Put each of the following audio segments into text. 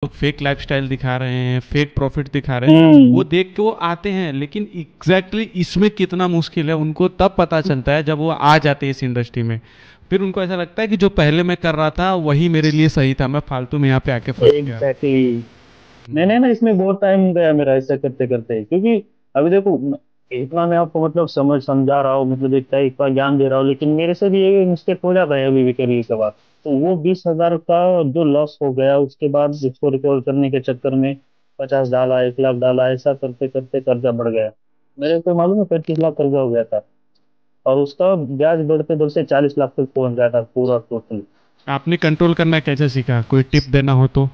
Fake lifestyle दिखा रहे हैं, फेक प्रॉफिट दिखा रहे हैं, वो देख के वो आते हैं, लेकिन एग्जैक्टली इसमें कितना मुश्किल है उनको तब पता चलता है जब वो आ जाते हैं इस इंडस्ट्री में। फिर उनको ऐसा लगता है कि जो पहले मैं कर रहा था वही मेरे लिए सही था, मैं फालतू में यहाँ पे आके फंस गया। एग्जैक्टली। मैंने ना इसमें बहुत टाइम गया मेरा ऐसा करते करते, क्योंकि अभी देखो इतना मैं आपको मतलब समझा रहा हूँ, मतलब इतना ज्ञान दे रहा हूँ, लेकिन मेरे से भी ये मिस्टेक हो जाता है अभी भी कभी कभार। तो वो 20,000 का जो लॉस हो गया, उसके बाद उसको रिकवर करने के चक्कर में 50 डाला, 1 लाख डाला, ऐसा करते करते कर्जा बढ़ गया। मेरे को मालूम है 35 लाख कर्जा हो गया था, और उसका ब्याज बढ़ते बढ़ते 40 लाख तक पहुंच गया था पूरा टोटल। आपने कंट्रोल करना कैसे सीखा, कोई टिप देना हो तो?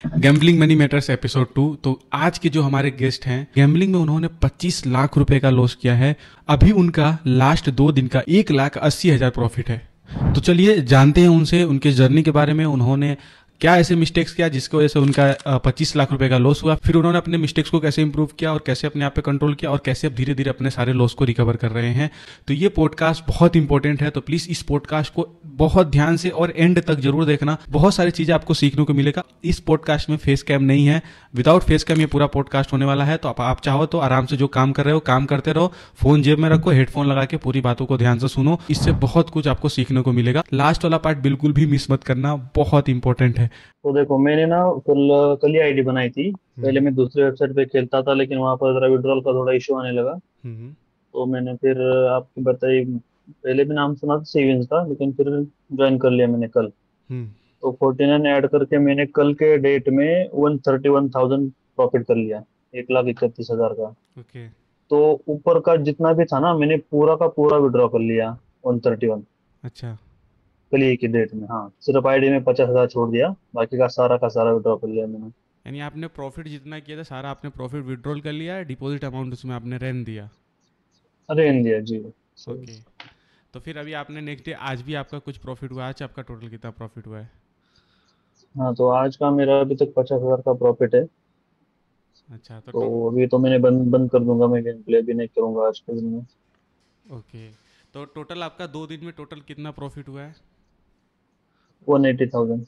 Gambling money matters episode 2। तो आज के जो हमारे गेस्ट हैं, गैम्बलिंग में उन्होंने 25 लाख रुपए का लॉस किया है। अभी उनका लास्ट 2 दिन का 1,80,000 प्रॉफिट है। तो चलिए जानते हैं उनसे उनके जर्नी के बारे में, उन्होंने क्या ऐसे मिस्टेक्स किया जिसकी वजह से उनका 25 लाख रुपए का लॉस हुआ, फिर उन्होंने अपने मिस्टेक्स को कैसे इंप्रूव किया और कैसे अपने आप पे कंट्रोल किया और कैसे अब धीरे धीरे अपने सारे लॉस को रिकवर कर रहे हैं। तो ये पॉडकास्ट बहुत इंपॉर्टेंट है, तो प्लीज इस पॉडकास्ट को बहुत ध्यान से और एंड तक जरूर देखना, बहुत सारी चीजें आपको सीखने को मिलेगा। इस पॉडकास्ट में फेस कैम नहीं है, विदाउट फेस कैम ये पूरा पॉडकास्ट होने वाला है। तो आप चाहो तो आराम से जो काम कर रहे हो काम करते रहो, फोन जेब में रखो, हेडफोन लगा के पूरी बातों को ध्यान से सुनो, इससे बहुत कुछ आपको सीखने को मिलेगा। लास्ट वाला पार्ट बिल्कुल भी मिस मत करना, बहुत इंपॉर्टेंट है। तो देखो मैंने ना कल ही आईडी बनाई थी। पहले हम्म। मैं दूसरे वेबसाइट पे खेलता था, लेकिन वहां पर जरा विड्रॉल का थोड़ा इशू आने लगा। हम्म। तो मैंने फिर आपकी बताई, पहले भी नाम सुना था सेविंग्स का, लेकिन फिर ज्वाइन कर लिया मैंने कल। हम्म। तो 49 ऐड करके मैंने कल के डेट में 131,000 प्रॉफिट कर लिया, 1,31,000 का। ओके। तो ऊपर का जितना भी था ना, मैंने पूरा का पूरा विड्रॉ कर लिया, 131। अच्छा। कल ही की डेट में, हाँ, सिर्फ आईडी में 50,000 छोड़ दिया, बाकी का सारा विड्रॉ कर लिया मैंने। यानी आपने प्रॉफिट जितना किया था सारा आपने प्रॉफिट विड्रॉल कर लिया है, डिपॉजिट अमाउंट उसमें आपने रहने दिया? अरे इंडिया जी। सही। ओके। तो फिर अभी आपने नेक्स्ट डे आज भी आपका कुछ प्रॉफिट हुआ, आज आपका टोटल कितना प्रॉफिट हुआ है? हाँ, तो आज का मेरा अभी तक 50,000 का प्रॉफिट है। अच्छा तो तो अभी तो मैंने बंद बंद कर दूंगा, मैं गेम प्ले भी नहीं करूंगा आज के दिन में। ओके। तो टोटल आपका 2 दिन में टोटल कितना प्रॉफिट हुआ है? 180,000।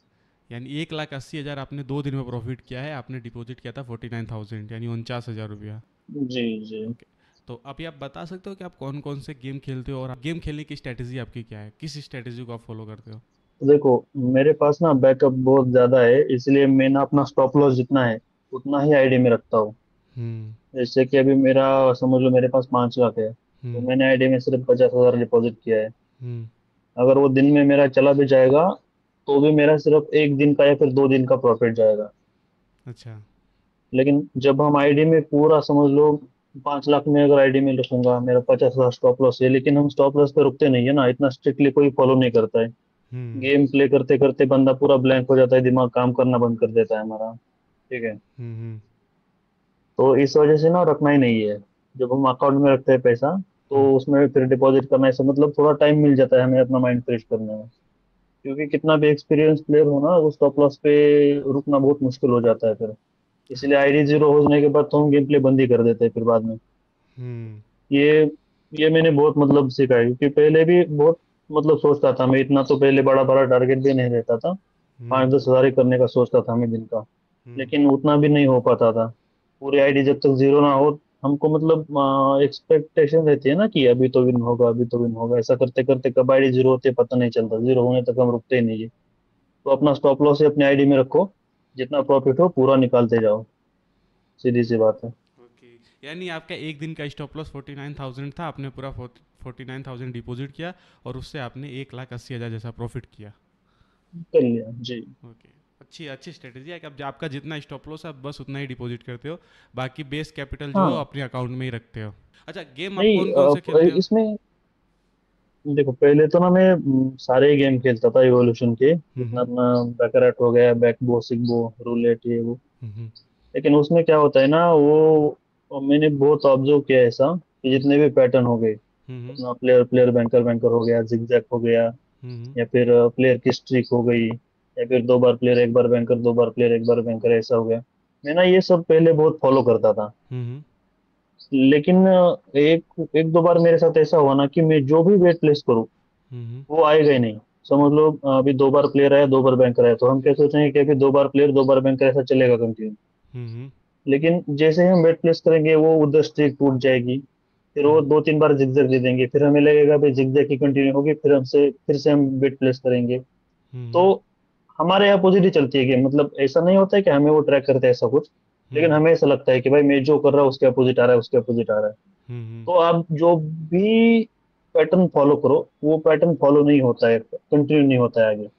यानी 1,80,000 आपने 2 दिन में प्रॉफिट किया है, आपने डिपॉजिट किया था 49,000 यानी 49,000 रुपया। जी जी। ओके। तो अभी आप बता सकते हो कि आप कौन कौन से गेम खेलते हो और गेम खेलने की स्ट्रैटेजी आपकी क्या है, किस स्ट्रैटेजी को आप फॉलो करते हो? तो देखो, मेरे पास ना बैकअप बहुत ज्यादा है, इसलिए मैं ना अपना स्टॉप लॉस जितना है उतना ही आईडी में रखता हूँ। हम्म। जैसे कि अभी मेरा, समझ लो मेरे पास 5 लाख है, तो हम्म। मैंने आईडी में सिर्फ 50,000 डिपॉजिट किया है। हम्म। अगर वो दिन में मेरा चला भी जाएगा, तो भी मेरा सिर्फ एक दिन का या फिर 2 दिन का प्रॉफिट जाएगा। अच्छा। लेकिन जब हम आईडी में पूरा, समझ लो 5 लाख में अगर आईडी में रखूंगा, मेरा 50,000 स्टॉप लॉस है, लेकिन हम स्टॉप लॉस पे रुकते नहीं है ना, इतना स्ट्रिक्टली कोई फॉलो नहीं करता है। हम्म। गेम प्ले करते करते बंदा पूरा ब्लैंक हो जाता है, दिमाग काम करना बंद कर देता है हमारा। ठीक है। हम्म। तो इस वजह से ना रखना ही नहीं है। जब हम अकाउंट में रखते हैं पैसा, तो हम्म। उसमें फिर डिपॉजिट करना है, मतलब थोड़ा टाइम मिल जाता है हमें अपना माइंड फ्रेश करने में। क्योंकि कितना भी एक्सपीरियंस प्लेयर हो ना, वो स्टॉप लॉस पे रुकना बहुत मुश्किल हो जाता है फिर। इसलिए आईडी जीरो होने के बाद तो हम गेम प्ले बंद ही कर देते हैं फिर बाद में। हम्म। ये ये मैंने बहुत मतलब सीखा है, क्योंकि पहले भी बहुत मतलब सोचता था मैं, इतना तो पहले बड़ा बड़ा टारगेट भी नहीं रहता था। पाँच हम्म। दस हजार ही करने का सोचता था मैं दिन का। हम्म। लेकिन उतना भी नहीं हो पाता था। पूरी आईडी जब तक जीरो ना हो, हमको मतलब एक्सपेक्टेशन रहती है ना कि अभी तो विन होगा, अभी तो विन होगा, ऐसा करते करते कब आईडी जीरो होती है पता नहीं चलता, जीरो होने तक हम रुकते ही नहीं है। तो अपना स्टॉप लॉस अपनी आईडी में रखो, जितना प्रॉफिट हो पूरा निकालते जाओ, सीधी सी बात है। ओके। यानी आपका एक दिन का स्टॉप लॉस 49,000 था, आपने पूरा 49,000 डिपॉजिट किया और उससे आपने 1,80,000 जैसा प्रॉफिट किया। कर लिया जी। ओके। अच्छी अच्छी स्ट्रेटेजी है कि अब आपका जितना स्टॉप लॉस है आप बस उतना ही डिपॉजिट करते हो, बाकी बेस कैपिटल जो है वो हाँ। अपने अकाउंट में ही रखते हो। अच्छा, गेम आप नहीं, कौन कौन से खेलते हो? इसमें देखो, पहले तो ना मैं सारे गेम खेलता था इवोल्यूशन के, जितना हम्म। अपना बैकरैट हो गया, बैकबो, सिग्बो, रूलेट, ये वो। हम्म। लेकिन उसमें क्या होता है ना, वो मैंने बहुत ऑब्जर्व किया है ऐसा, कि जितने भी पैटर्न हो गए, हम्म। अपना प्लेयर प्लेयर बैंकर बैंकर हो गया, जिगजैग हो गया, हम्म। या फिर प्लेयर की स्ट्रीक हो गई, या फिर 2 बार प्लेयर 1 बार बैंकर, 2 बार प्लेयर 1 बार बैंकर, ऐसा हो गया। मैं ना ये सब पहले बहुत फॉलो करता था। हम्म। लेकिन एक एक दो बार मेरे साथ ऐसा हुआ ना, कि मैं जो भी वेट प्लेस करूँ हम्म। वो आएगा ही नहीं। समझ लो अभी 2 बार प्लेयर आया, 2 बार बैंकर आया, तो हम क्या सोचेंगे कि अभी 2 बार प्लेयर 2 बार बैंकर ऐसा चलेगा कंटिन्यू। हम्म लेकिन जैसे ही हम बेट प्लेस करेंगे वो उधर स्ट्रीक टूट जाएगी, फिर वो हम्म 2-3 बार जिगजैग दे देंगे, फिर हमें लगेगा भाई जिगजैग की कंटिन्यू होगी, फिर से हम बेट प्लेस करेंगे। तो हम्म हमारे यहाँ पॉजिटिव चलती है गेम, मतलब ऐसा नहीं होता है कि हमें वो ट्रैक करते हैं ऐसा कुछ। लेकिन हम्म हमें ऐसा लगता है कि भाई मैं जो कर रहा हूँ उसके अपोजिट आ रहा है, उसके अपोजिट आ रहा है। हम्म तो आप जो भी पैटर्न फॉलो करो वो पैटर्न फॉलो नहीं होता है, कंटिन्यू नहीं होता है आगे।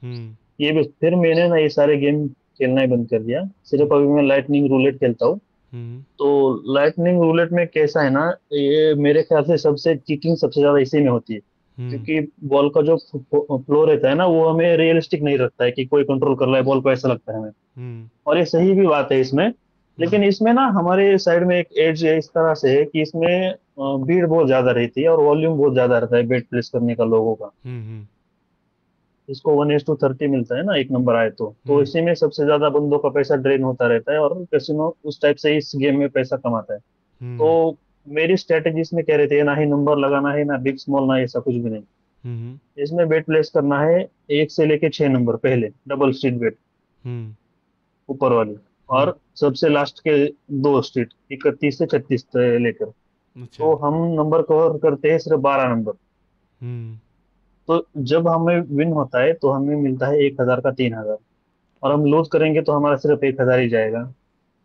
हम्म ये भी फिर मैंने ना ये सारे गेम खेलना ही बंद कर दिया, सिर्फ अभी मैं लाइटनिंग रूलेट खेलता हूँ। हम्म तो लाइटनिंग रूलेट में कैसा है ना, ये मेरे ख्याल से सबसे चीटिंग सबसे ज्यादा इसी में होती है। हम्म क्योंकि बॉल का जो फ्लो रहता है ना वो हमें रियलिस्टिक नहीं रखता है कि कोई कंट्रोल कर रहा है बॉल को, ऐसा लगता है हमें। हम्म और ये सही भी बात है इसमें। हम्म लेकिन इसमें ना हमारे साइड में एक एज इस तरह से है कि इसमें भीड़ बहुत ज्यादा रहती है और वॉल्यूम बहुत ज्यादा रहता है बेट प्लेस करने का लोगों का। हम्म इसको 1:30 मिलता है ना एक नंबर आए तो हम्म इसी में सबसे ज्यादा बंदों का पैसा ड्रेन होता रहता है, और कैसीनो उस टाइप से इस गेम में पैसा कमाता है। तो हम्म मेरी स्ट्रेटेजी इसमें कह रहे थे ना ही नंबर लगाना है ना बिग स्मॉल ना ऐसा कुछ भी नहीं। हम्म इसमें बेट प्लेस करना है 1 से लेके 6 नंबर पहले, डबल स्ट्रीट बेट हम्म ऊपर वाली, हम्म और सबसे लास्ट के 2 स्ट्रीट 31 से 36 लेकर। अच्छा तो हम नंबर कवर करते हैं सिर्फ 12 नंबर। हम्म तो जब हमें विन होता है तो हमें मिलता है 1,000 का 3,000, और हम लूज करेंगे तो हमारा सिर्फ 1,000 ही जाएगा।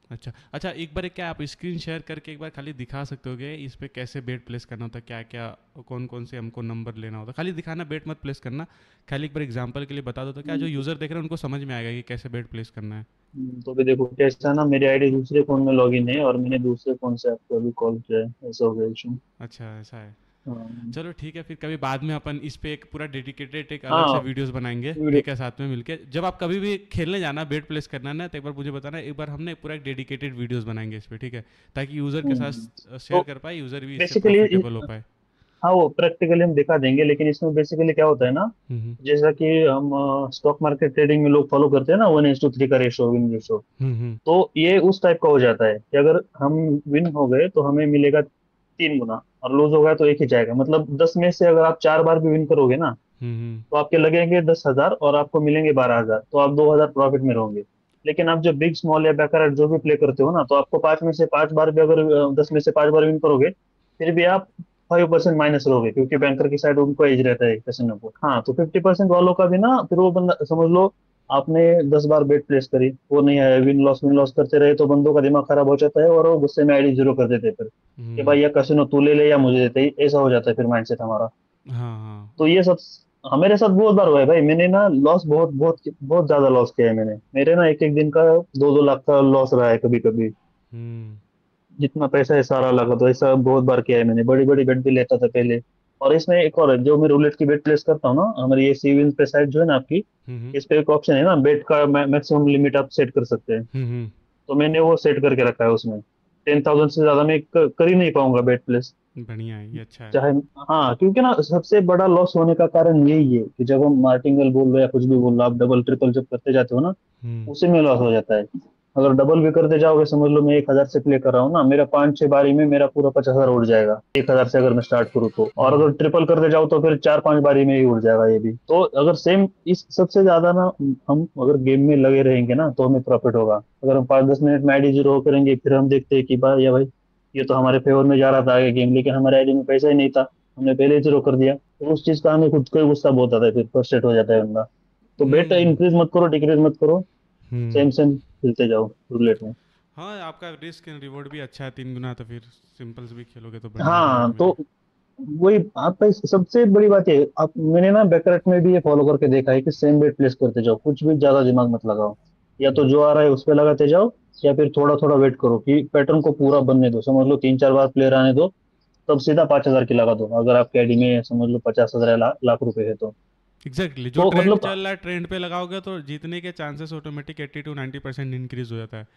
अच्छा अच्छा, एक बार क्या आप स्क्रीन शेयर करके एक बार खाली दिखा सकते होगे इस पे कैसे बेट प्लेस करना होता है, क्या क्या कौन कौन से हमको नंबर लेना होता है, खाली दिखाना, बेट मत प्लेस करना। खाली एक बार एग्जांपल के लिए बता दो तो क्या जो यूज़र देख रहे हैं उनको समझ में आएगा कि कैसे बेट प्लेस करना है। तो अभी देखो कैसा है ना, मेरी आईडी दूसरे फोन में लॉगिन है और मैंने दूसरे फोन से आपको अभी कॉल किया है, ऐसा हो गया इशू। अच्छा ऐसा है। हाँ। चलो ठीक है, फिर कभी बाद में अपन इस पे एक पूरा डेडिकेटेड एक अलग से हाँ, वीडियोस बनाएंगे, वीडियो। ठीक है, साथ में मिलके जब आप कभी भी खेलने जाना बेट प्लेस करना ना तो एक बार मुझे बताना, एक बार हमने पूरा एक डेडिकेटेड वीडियोस बनाएंगे इस पे, ठीक है, ताकि यूज़र के साथ शेयर तो कर पाए, यूज़र भी इससे बेसिकली प्रॉफिटेबल हो पाए। हाँ वो प्रैक्टिकली हम दिखा देंगे, लेकिन इसमें बेसिकली क्या होता है ना, हम्म जैसा कि हम स्टॉक मार्केट ट्रेडिंग में लोग फॉलो करते हैं ना 1:3 का रेशो, विन रेशो। हम्म तो ये उस टाइप का हो जाता है कि अगर हम विन हो गए तो हमें मिलेगा 3 गुना, और लूज हो गया तो एक ही जाएगा। मतलब 10 में से अगर आप 4 बार भी विन करोगे ना हम्म तो आपके लगेंगे 10,000 और आपको मिलेंगे 12,000, तो आप 2,000 प्रॉफिट में रहोगे। लेकिन आप जब बिग स्मॉल या बैकर जो भी प्ले करते हो ना, तो आपको 5 में से 5 बार भी अगर 10 में से 5 बार विन करोगे फिर भी आप 5% माइनस रहोगे, क्योंकि बैंकर की साइड उनको एज रहता है कैसीनो को। हाँ, तो 50% वालों का भी ना, फिर वो बंदा समझ लो आपने 10 बार बेट प्लेस करी, वो नहीं आया, विन लॉस करते रहे, तो बंदों का दिमाग खराब हो जाता है और वो गुस्से में आईडी जीरो कर देते हैं फिर, कि हम्म भाई ये कैसीनो तू ले ले या मुझे देते, ऐसा हो जाता है फिर माइंडसेट हमारा। हाँ हाँ तो ये सब हमारे साथ बहुत बार हुआ है भाई, मैंने ना लॉस बहुत बहुत बहुत ज्यादा लॉस किया है मैंने। मेरे ना एक एक दिन का 2-2 लाख का लॉस रहा है कभी कभी। हम्म जितना पैसा है सारा लगा, तो ऐसा बहुत बार किया है मैंने, बड़ी बड़ी बेट भी लेता था पहले। और इसमें एक और है, जो मैं रूलेट की बेट प्लेस करता हूँ ना, हमारी ये सीविन पे साइट जो है ना आपकी, हम्म इस पे एक ऑप्शन है ना, बेट का मैक्सिमम लिमिट आप सेट कर सकते हैं। हम्म तो मैंने वो सेट करके रखा है उसमें। 10,000 से ज्यादा मैं कर ही नहीं पाऊंगा बेट प्लेस। बढ़िया है, ये अच्छा है। चाहे, हाँ, क्योंकि ना सबसे बड़ा लॉस होने का कारण यही है कि जब हम मार्टिंगल बोल रहे या कुछ भी बोल रहे हो, आप डबल ट्रिपल जब करते जाते हो ना, हम्म उसी में लॉस हो जाता है। अगर डबल भी करते जाओगे, समझ लो मैं 1,000 से प्ले कर रहा हूँ ना, मेरा 5-6 बारी में मेरा पूरा 50,000 उड़ जाएगा, 1,000 से अगर मैं स्टार्ट करूँ तो। और अगर हम्म ट्रिपल करते जाओ तो फिर 4-5 बारी में ही उड़ जाएगा ये भी। तो अगर सेम इस सबसे ज्यादा ना, हम अगर गेम में लगे रहेंगे ना तो हमें प्रॉफिट होगा। अगर हम 5-10 मिनट में आईडी जीरो करेंगे, फिर हम देखते हैं कि भाई या भाई ये तो हमारे फेवर में जा रहा था आगे गेम, लेकिन हमारे आईडी में पैसा ही नहीं था, हमने पहले ही जीरो कर दिया, तो उस चीज का हमें खुद को ही गुस्सा बहुत आता है, फिर फ्रस्ट्रेट हो जाता है बंदा। तो बेट हम्म इंक्रीज मत करो, डिक्रीज मत करो, हम्म सेम सेम खेलते जाओ रूलेट में। हाँ, आपका रिस्क एंड रिवॉर्ड भी अच्छा है 3 गुना, तो फिर सिंपल्स भी खेलोगे तो बढ़िया रिवॉर्ड हाँ, तो मिलेगा। वही आपका सबसे बड़ी बात है, आप मैंने ना बैकरट में भी ये फॉलो करके देखा है कि सेम बेट प्लेस करते जाओ, कुछ भी ज्यादा दिमाग मत लगाओ। या तो जो आ रहा है उस पे लगाते जाओ, या फिर थोड़ा थोड़ा वेट करो कि पैटर्न को पूरा बनने दो, समझ लो 3-4 बार प्लेयर आने दो, तब सीधा 5,000 की लगा दो, अगर आपके आईडी में समझ लो 50,000 लाख रुपए है तो। एग्जैक्टली, जो तो ट्रेंड मतलब चल रहा है ट्रेंड पे लगाओगे तो जीतने के चांसेस ऑटोमेटिक 80 to 90% इंक्रीज हो जाता है।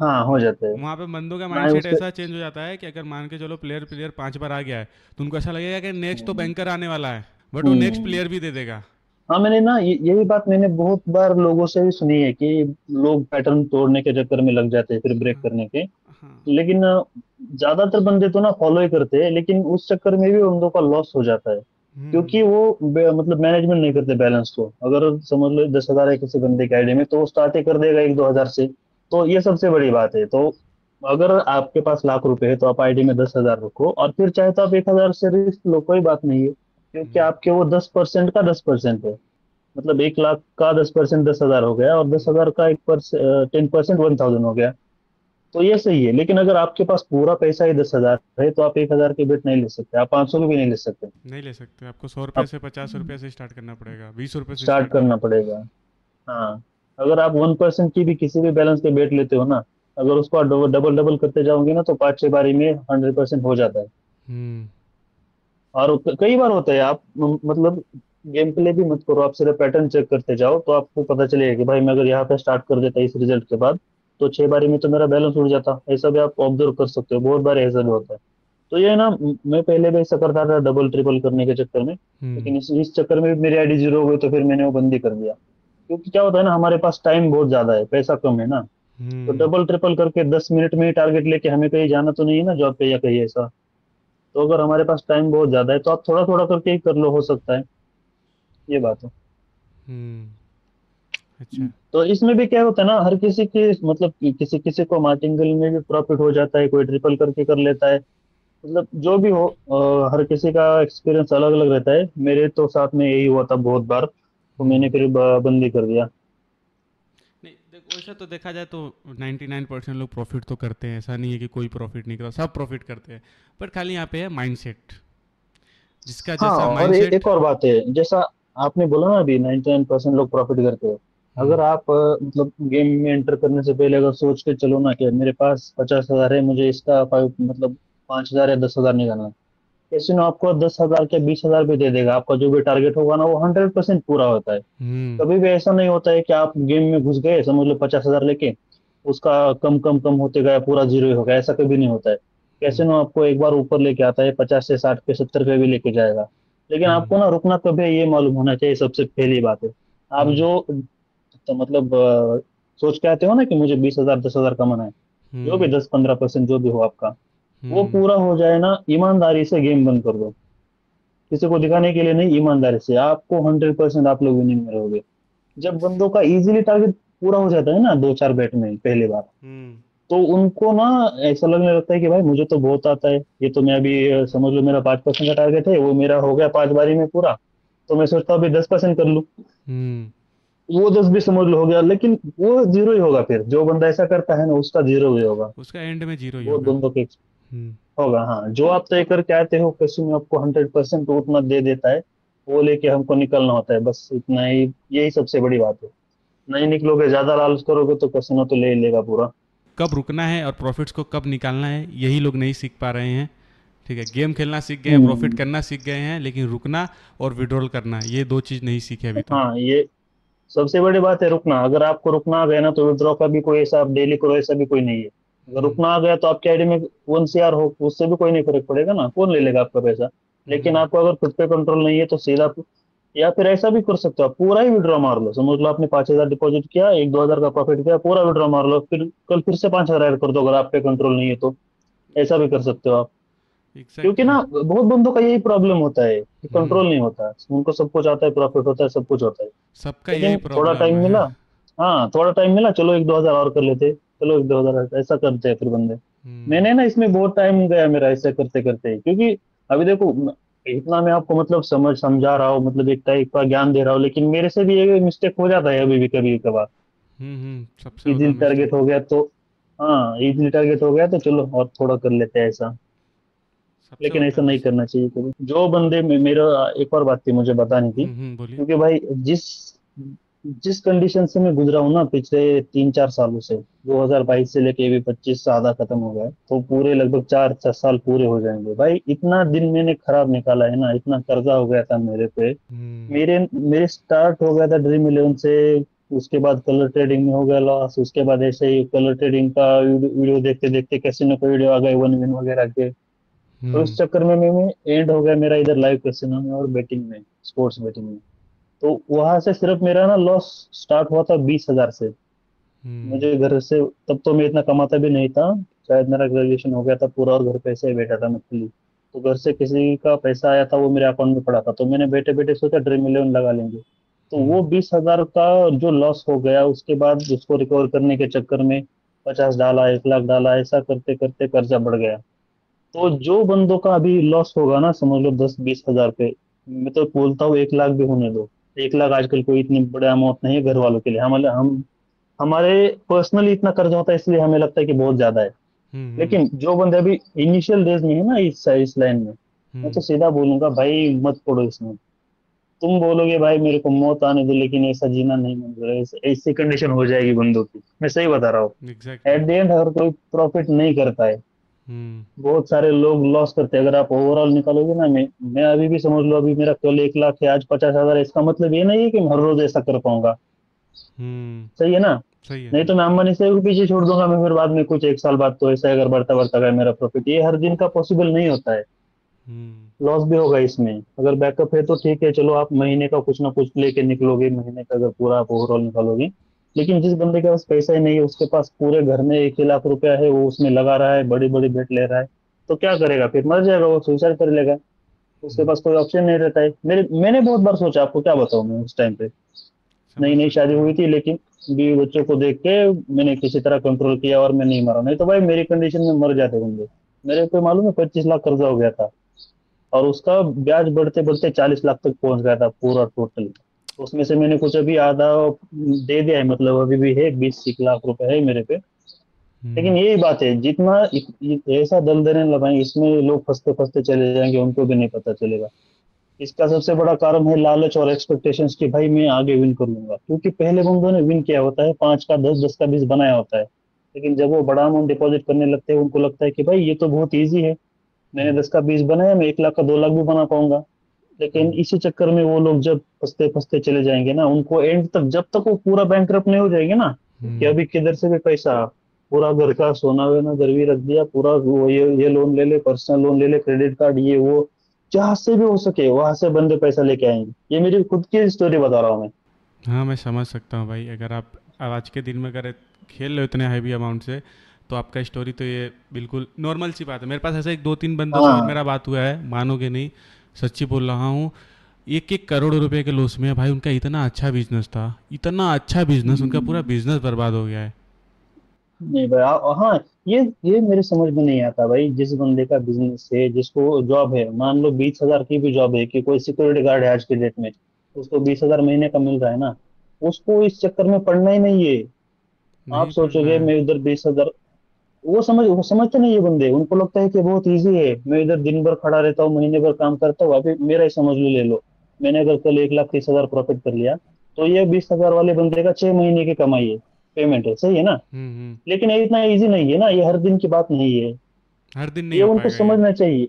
हाँ, हो जाता है। वहाँ पे बंदों का ना ही माइंडसेट उस पे। ऐसा चेंज हो जाता है कि अगर मान के चलो प्लेयर प्लेयर 5 बार आ गया है तो उनको ऐसा लगेगा कि नेक्स्ट तो हम्म। बैंकर आने वाला है, बट वो नेक्स्ट हम्म। प्लेयर भी दे देगा। हाँ, मैंने ना यही बात मैंने बहुत बार लोगों से भी सुनी है कि लोग पैटर्न तोड़ने के चक्कर में लग जाते हैं फिर ब्रेक हाँ करने के। हाँ लेकिन ज्यादातर बंदे तो ना फॉलो ही करते हैं, लेकिन उस चक्कर में भी उन लोगों का लॉस हो जाता है। क्योंकि वो मतलब मैनेजमेंट नहीं करते बैलेंस को। अगर समझ लो 10,000 है किसी बंदे के आईडी में, तो वो स्टार्ट ही कर देगा 1-2 हजार से। तो ये सबसे बड़ी बात है। तो अगर आपके पास लाख रुपए है तो आप आईडी में 10,000 रखो, और फिर चाहे तो आप 1,000 से रिस्क लो, कोई बात नहीं है। क्योंकि हम्म, आपके वो 10% का 10% है। मतलब 1 लाख का 10% 10,000 हो गया, और 10,000 का 10% 1,000 हो गया। तो ये सही है। लेकिन अगर आपके पास पूरा पैसा ही 10,000 है, तो आप 1,000 के बेट नहीं ले सकते, आप 500 के भी नहीं ले सकते। नहीं ले सकते, आपको 100 रुपये आप से 50 रुपये से स्टार्ट करना पड़ेगा, 20 रुपये से स्टार्ट स्टार्ट करना करो। पड़ेगा। हाँ। अगर आप 1% की भी किसी भी बैलेंस के बेट लेते हो ना, अगर उसको आप डबल डबल करते जाओगे ना, तो 5-6 बारी में 100% हो जाता है। हम्म। और कई बार होता है। आप मतलब गेम प्ले भी मत करो, आप सिर्फ पैटर्न चेक करते जाओ, तो आपको पता चलेगा कि भाई मैं अगर यहाँ पे स्टार्ट कर देता इस रिजल्ट के बाद, तो 6 बारी में तो मेरा बैलेंस उड़ जाता। ऐसा भी आप ऑब्जर्व कर सकते हो, बहुत बार ऐसा भी होता है। तो ये ना, मैं पहले भी ऐसा करता था डबल ट्रिपल करने के चक्कर में। हम्म। लेकिन इस चक्कर में भी मेरी आईडी जीरो हो गई, तो फिर मैंने वो बंद ही कर दिया। क्योंकि क्या होता है ना, हमारे पास टाइम बहुत ज्यादा है, पैसा कम है ना। तो हम्म। डबल ट्रिपल करके 10 मिनट में ही टारगेट लेके हमें कहीं जाना तो नहीं है ना, जॉब पे या कहीं ऐसा। तो अगर हमारे पास टाइम बहुत ज्यादा है, तो आप थोड़ा थोड़ा करके ही कर लो, हो सकता है। ये बात है। हम्म। अच्छा। तो इसमें भी क्या होता है ना, हर किसी की मतलब किसी किसी को मार्टिंगल में भी प्रॉफिट हो जाता है, कोई ट्रिपल करके कर लेता है। मतलब जो भी हो, हर किसी का एक्सपीरियंस अलग अलग रहता है। मेरे तो साथ में यही हुआ था बहुत बार, तो मैंने हम्म। फिर बंद ही कर दिया। नहीं देखो, वैसा तो देखा जाए तो 99% लोग प्रॉफिट तो करते हैं, ऐसा नहीं है कि कोई प्रॉफिट नहीं करता, सब प्रॉफिट करते हैं। पर खाली यहाँ पे है माइंडसेट, जिसका हाँ, जैसा और माइंडसेट। एक और बात है, जैसा आपने बोला ना अभी 99% लोग प्रॉफिट करते हैं। हम्म। अगर आप मतलब गेम में एंटर करने से पहले अगर सोच के चलो ना कि मेरे पास 50,000 है, मुझे इसका 5,000 या 10,000 निकालना है। कैसीनो आपको 10,000 के 20,000 भी दे देगा, आपका जो भी टारगेट होगा ना वो 100% पूरा होता है। हम्म। कभी भी ऐसा नहीं होता है कि आप गेम में घुस गए, समझ लो 50,000 लेके, उसका कम कम कम होते गया, पूरा जीरो ही हो गया, ऐसा कभी नहीं होता है। हम्म। कैसीनो आपको एक बार ऊपर लेके आता है, 50 से 60 पे 70 पे भी लेके जाएगा। लेकिन हम्म। आपको ना रुकना कभी है, ये मालूम होना चाहिए, सबसे पहली बात है। आप हम्म। जो तो मतलब सोच के आते हो ना कि मुझे 20,000 10,000 कमाना है, जो भी हम्म। 10-15% जो भी हो आपका, वो हम्म। पूरा हो जाए ना, ईमानदारी से गेम बंद कर दो। किसी को दिखाने के लिए नहीं, ईमानदारी से आपको 100% आप लोग विनिंग में रहोगे। जब बंदों का इजीली टारगेट पूरा हो जाता है ना 2-4 बैट में पहली बार, हम्म। तो उनको ना ऐसा लगने लगता है कि भाई मुझे तो बहुत आता है, ये तो मैं अभी समझ लो मेरा 5% का टारगेट है, वो मेरा हो गया 5 बारी में पूरा। तो मैं सोचता हूँ अभी 10% कर लूँ, हम्म। वो 10 भी समझ लो हो गया, लेकिन वो जीरो ही होगा। फिर जो बंदा ऐसा करता है ना, उसका जीरो ही होगा। उसका एंड में जीरो ही बहुत होगा। बंदों के हम्म। होगा। हाँ, जो आप तय करके आते हो किसी में आपको 100% तो उतना दे देता है, वो लेके हमको निकलना होता है, बस इतना ही। यही सबसे बड़ी बात है। नहीं निकलोगे, ज्यादा लालच करोगे, तो कैसीनो तो ले ही लेगा पूरा। कब रुकना है और प्रॉफिट्स को कब निकालना है, यही लोग नहीं सीख पा रहे हैं। ठीक है, गेम खेलना सीख गए हैं, प्रॉफिट हम्म। करना सीख गए हैं, लेकिन रुकना और विड्रॉल करना, ये दो चीज़ नहीं सीखे अभी तक। हाँ, ये सबसे बड़ी बात है, रुकना। अगर आपको रुकना आ गया ना, तो विड्रॉ का भी कोई ऐसा आप डेली करो ऐसा भी कोई नहीं है। अगर हम्म। रुकना आ गया तो आपके आईडी में 1 CR हो, उससे भी कोई नहीं फर्क पड़ेगा ना, कौन ले लेगा आपका पैसा। लेकिन हम्म। आपको अगर खुद पे कंट्रोल नहीं है, तो सीधा, या फिर ऐसा भी कर सकते हो, आप पूरा ही विड्रॉ मार लो। समझ लो आपने 5,000 डिपॉजिट किया, 1-2 हजार का प्रॉफिट किया, पूरा विड्रॉ मार लो, फिर कल फिर से 5,000 ऐड कर दो, अगर आप पे कंट्रोल नहीं है तो। ऐसा भी कर सकते हो आप। क्योंकि एग्जैक्टली। ना बहुत बंदों का यही प्रॉब्लम होता है कि हम्म। कंट्रोल नहीं होता। उनको सब कुछ आता है, प्रॉफिट होता है, सब कुछ होता है। सबका यही लेकिन थोड़ा प्रॉब्लम टाइम है। मिला, हाँ थोड़ा टाइम मिला, चलो 1-2 हजार और कर लेते, चलो 1-2 हजार ऐसा करते हैं फिर बंदे। हम्म। मैंने ना इसमें बहुत टाइम गया मेरा ऐसा करते करते, क्योंकि अभी देखो इतना मैं आपको मतलब समझा रहा हूँ, मतलब एक टाइप का ज्ञान दे रहा हूँ, लेकिन मेरे से भी ये मिस्टेक हो जाता है अभी भी कभी कभार। सबसे होता इजीली है मिस्टेक। टारगेट हो गया तो, हाँ इजीली टारगेट हो गया तो चलो और थोड़ा कर लेते हैं ऐसा। सबसे लेकिन होता ऐसा है नहीं मिस्टेक। करना चाहिए कभी। जो बंदे मेरा एक और बात थी मुझे बतानी थी। बोलिए। क्योंकि भाई जिस जिस कंडीशन से मैं गुजरा हूँ ना पिछले 3-4 सालों से, 2022 से लेके अभी 25 आधा खत्म हो गया है, तो पूरे लगभग 4-6 साल पूरे हो जाएंगे भाई। इतना दिन मैंने खराब निकाला है ना, इतना कर्जा हो गया था मेरे पे। हम्म। मेरे मेरे स्टार्ट हो गया था ड्रीम 11 से। उसके बाद कलर ट्रेडिंग में हो गया लॉस, उसके बाद ऐसे ही कलर ट्रेडिंग का वीडियो देखते देखते कैसीनो का वीडियो आ गए, वन विन वगैरह के। तो इस हम्म। चक्कर में मैं एंड हो गया मेरा इधर लाइव कैसीनो में और बेटिंग में, स्पोर्ट्स बेटिंग में। तो वहां से सिर्फ मेरा ना लॉस स्टार्ट हुआ था 20,000 से। हम्म। मुझे घर से, तब तो मैं इतना कमाता भी नहीं था, शायद मेरा ग्रेजुएशन हो गया था पूरा और घर पे ऐसे ही बैठा था मैं खाली। तो घर से किसी का पैसा आया था, वो मेरे अकाउंट में पड़ा था, तो मैंने बैठे बैठे सोचा ड्रीम इलेवन लगा लेंगे। तो वो हम्म 20,000 का जो लॉस हो गया, उसके बाद उसको रिकवर करने के चक्कर में 50 डाला, 1 लाख डाला, ऐसा करते करते कर्जा बढ़ गया। तो जो बंदों का अभी लॉस होगा ना, समझ लो 10-20 हजार पे, मैं तो बोलता हूँ 1 लाख भी होने दो। 1 लाख आजकल कोई इतनी बड़ा अमाउंट नहीं है घर वालों के लिए। हम हमारे पर्सनली इतना कर्ज होता है, इसलिए हमें लगता है कि बहुत ज्यादा है। हम्म लेकिन जो बंदे अभी इनिशियल डेज में है ना, इस लाइन में, मैं तो हम्म सीधा बोलूंगा भाई मत पड़ो इसमें। तुम बोलोगे भाई मेरे को मौत आने दो, लेकिन ऐसा जीना नहीं मंजूर है, ऐसी कंडीशन हो जाएगी बंदों की, मैं सही बता रहा हूँ। एग्जैक्टली। एट द एंड अगर कोई प्रॉफिट नहीं करता है, हम्म बहुत सारे लोग लॉस करते हैं। अगर आप ओवरऑल निकालोगे ना, मैं अभी भी समझ लो, अभी मेरा कल 1 लाख है, आज 50,000 है, इसका मतलब ये नहीं है कि मैं हर रोज ऐसा कर पाऊंगा। हम्म सही है ना? सही है नहीं सही तो है। मैं अंबानी से भी पीछे छोड़ दूंगा, मैं फिर बाद में कुछ 1 साल बाद तो ऐसा है, अगर बढ़ता बढ़ता गया मेरा प्रॉफिट, ये हर दिन का पॉसिबल नहीं होता है। हम्म लॉस भी होगा इसमें। अगर बैकअप है तो ठीक है, चलो आप महीने का कुछ ना कुछ लेके निकलोगे, महीने का अगर पूरा आप ओवरऑल निकालोगे। लेकिन जिस बंदे के पास पैसा ही नहीं है, उसके पास पूरे घर में 1 ही लाख रुपया है, वो उसमें लगा रहा है, बड़ी बड़ी बेट ले रहा है, तो क्या करेगा? फिर मर जाएगा, वो सुसाइड कर लेगा। उसके हम्म, पास कोई ऑप्शन नहीं रहता है। मैंने बहुत बार सोचा, आपको क्या बताऊं, मैं उस टाइम पे नई समझ नई शादी सकता हुई हूँ। थी, लेकिन बीवी बच्चों को देख के मैंने किसी तरह कंट्रोल किया और मैं नहीं मरा। नहीं तो भाई मेरी कंडीशन में मर जाते बंदे। मेरे पे मालूम है 25 लाख कर्जा हो गया था, और उसका ब्याज बढ़ते बढ़ते 40 लाख तक पहुंच गया था पूरा टोटल। उसमें से मैंने कुछ अभी आधा दे दिया है, मतलब अभी भी है 20 लाख रुपए है मेरे पे। लेकिन हम्म यही बात है, जितना ऐसा दलदलें लगाएंगे इसमें, लोग फंसते फंसते चले जाएंगे, उनको भी नहीं पता चलेगा। इसका सबसे बड़ा कारण है लालच और एक्सपेक्टेशंस कि भाई मैं आगे विन कर लूंगा, क्योंकि पहले बंदों ने विन किया होता है, 5 का 10, 10 का 20 बनाया होता है। लेकिन जब वो बड़ा अमाउंट डिपॉजिट करने लगते हैं, उनको लगता है कि भाई ये तो बहुत ईजी है, मैंने हम्म 10 का 20 बनाया, मैं 1 लाख का 2 लाख भी बना पाऊंगा। लेकिन हम्म इसी चक्कर में वो लोग जब फंसते फंसते चले जाएंगे ना, उनको एंड तक, जब तक वो पूरा बैंकरप्ट नहीं हो जाएंगे ना, कि हम्म अभी किधर से भी पैसा, पूरा घर का सोना वेना गिरवी रख दिया, पूरा वो ये लोन ले ले, पर्सनल लोन ले ले, क्रेडिट कार्ड, ये वो, जहां से भी हो सके वहां से बंदे पैसा लेके आएंगे। ये मेरी खुद की स्टोरी बता रहा हूँ मैं। हाँ मैं समझ सकता हूँ भाई। अगर आप अब आज के दिन में अगर खेल रहे हो इतने हैवी अमाउंट से, तो आपका स्टोरी तो ये बिल्कुल नॉर्मल सी बात है। मेरे पास ऐसे एक दो तीन बंदों से और हाँ मेरा बात हुआ है, मानोगे नहीं, सच्ची बोल रहा हूँ। 1-1 करोड़ रुपए के लॉस में है भाई। उनका इतना अच्छा बिजनेस था, इतना अच्छा बिजनेस, उनका पूरा हम्म, बिजनेस बर्बाद हो गया है। नहीं भाई, हाँ, ये मेरे समझ में नहीं आता भाई। जिस बंदे का बिजनेस है, जिसको जॉब है, मान लो 20,000 की भी जॉब है, कि कोई सिक्योरिटी गार्ड है आज के डेट में, उसको 20,000 महीने का मिल रहा है ना, उसको इस चक्कर में पड़ना ही नहीं है। आप नहीं पढ़ना सोचोगे है। मैं उधर 20,000, वो समझते नहीं है बंदे, उनको लगता है कि बहुत इजी है, मैं इधर दिन भर खड़ा रहता हूँ, महीने भर काम करता हूँ। अभी मेरा ही समझ लो, ले लो, मैंने अगर कल 1,30,000 प्रॉफिट कर लिया, तो ये 20,000 वाले बंदे का 6 महीने की कमाई है, पेमेंट है, सही है ना? हम्म। लेकिन ये इतना इजी नहीं है ना, ये हर दिन की बात नहीं है। हर दिन नहीं ये हो उनको पाएगा ये। समझना चाहिए।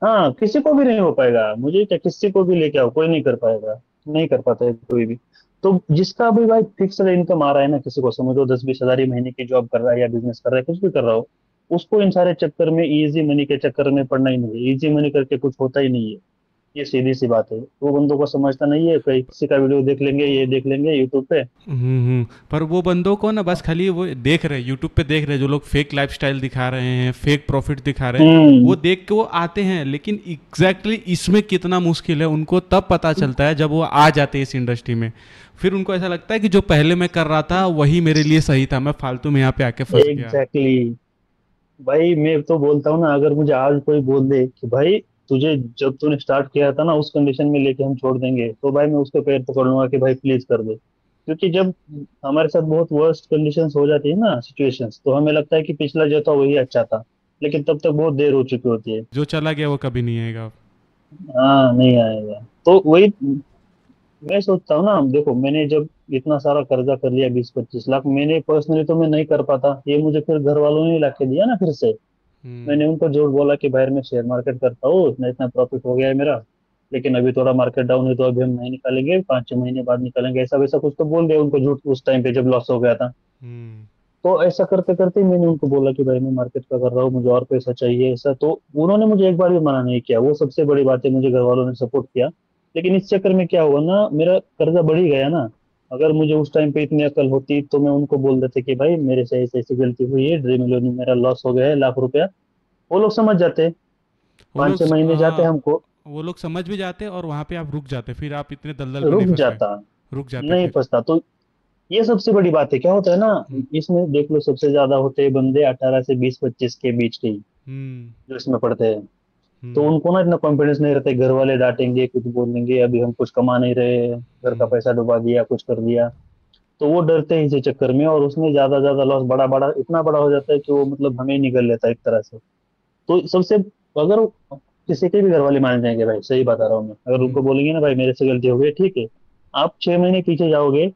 हाँ, किसी को भी नहीं हो पाएगा, मुझे क्या, किसी को भी लेके आओ, कोई नहीं कर पाएगा, नहीं कर पाता है कोई भी। तो जिसका भी भाई फिक्स इनकम आ रहा है ना, किसी को समझो 10-20 हजार ही महीने की जॉब कर रहा है, या बिजनेस कर रहा है, कुछ भी कर रहा हो, उसको इन सारे चक्कर में, इजी मनी के चक्कर में पड़ना ही नहीं है। इजी मनी करके कुछ होता ही नहीं है, ये सीधी सी बात है। वो बंदों को समझता नहीं है, कहीं किसी का वीडियो देख लेंगे, ये देख लेंगे यूट्यूब पे। पर वो बंदों को ना बस खाली वो देख रहे हैं, यूट्यूब पे देख रहे हैं, जो लोग फेक लाइफस्टाइल दिखा रहे हैं, फेक प्रॉफिट दिखा रहे हैं, वो हम्म। देख के वो आते हैं। लेकिन एग्जैक्टली इसमें कितना मुश्किल है उनको तब पता चलता है जब वो आ जाते हैं इस इंडस्ट्री में। फिर उनको ऐसा लगता है कि जो पहले मैं कर रहा था वही मेरे लिए सही था, मैं फालतू में यहाँ पे आके फंस गया। Exactly exactly। भाई मैं तो बोलता हूँ ना, अगर मुझे आज कोई बोल दे कि भाई तुझे जब तूने स्टार्ट किया था ना, उस कंडीशन में लेके हम छोड़ देंगे, तो भाई मैं उसके पैर पकड़ लूंगा कि भाई प्लीज कर दे। क्योंकि जब हमारे साथ बहुत वर्स्ट कंडीशंस हो जाती है ना, सिचुएशंस, तो हमें लगता है कि पिछला जो था वही अच्छा था, लेकिन तब तक बहुत देर हो चुकी होती है। जो चला गया वो कभी नहीं आएगा। हाँ, नहीं आएगा। तो वही मैं सोचता हूँ ना, देखो मैंने जब इतना सारा कर्जा कर लिया, 20-25 लाख, मैंने पर्सनली तो मैं नहीं कर पाता, ये मुझे फिर घर वालों ने ला के दिया ना फिर से। हम्म मैंने उनको झूठ बोला कि भाई मैं शेयर मार्केट करता हूँ, इतना इतना प्रॉफिट हो गया है मेरा, लेकिन अभी थोड़ा मार्केट डाउन है, तो अभी हम नहीं निकालेंगे, 5-6 महीने बाद निकालेंगे, ऐसा वैसा कुछ तो बोल दिया उनको झूठ, उस टाइम पे जब लॉस हो गया था। हम्म तो ऐसा करते करते ही मैंने उनको बोला कि भाई मैं मार्केट का कर रहा हूँ, मुझे और पैसा चाहिए, ऐसा। तो उन्होंने मुझे एक बार भी मना नहीं किया, वो सबसे बड़ी बात है, मुझे घर वालों ने सपोर्ट किया। लेकिन इस चक्कर में क्या हुआ ना, मेरा कर्जा बढ़ ही गया ना। अगर मुझे उस टाइम पे इतनी अकल होती, तो मैं उनको बोल देते कि भाई मेरे से ऐसी ऐसी गलती हुई है, ड्रीम इलेवन में मेरा लॉस हो गया है 1 लाख रुपया, वो लोग समझ जाते। वो पाँच लोग छह महीने जाते हैं हाँ, हमको, वो लोग समझ भी जाते हैं और वहां पे आप रुक जाते, फिर आप इतने दलदल में नहीं रुक फंसते। जाता, रुक जाते नहीं फिर। फंसता। तो ये सबसे बड़ी बात है, क्या होता है ना, हम्म। इसमें देख लो सबसे ज्यादा होते हैं बंदे 18 से 20 25 के बीच के ही, हम्म। जो इसमें पढ़ते हैं। तो हम्म। उनको ना इतना कॉन्फिडेंस नहीं रहता है, घर वाले डांटेंगे, कुछ बोलेंगे, अभी हम कुछ कमा नहीं रहे, घर का हम्म। पैसा डुबा दिया, कुछ कर दिया। तो वो डरते हैं इसी चक्कर में, और उसमें ज्यादा ज्यादा लॉस बड़ा बड़ा इतना बड़ा हो जाता है कि वो मतलब हमें ही निकल लेता है एक तरह से। तो सबसे, अगर किसी के भी घर वाले मान जाएंगे भाई, सही बता रहा हूँ मैं, अगर हम्म। उनको बोलेंगे ना भाई मेरे से गलती हो गई, ठीक है, आप 6 महीने पीछे जाओगे,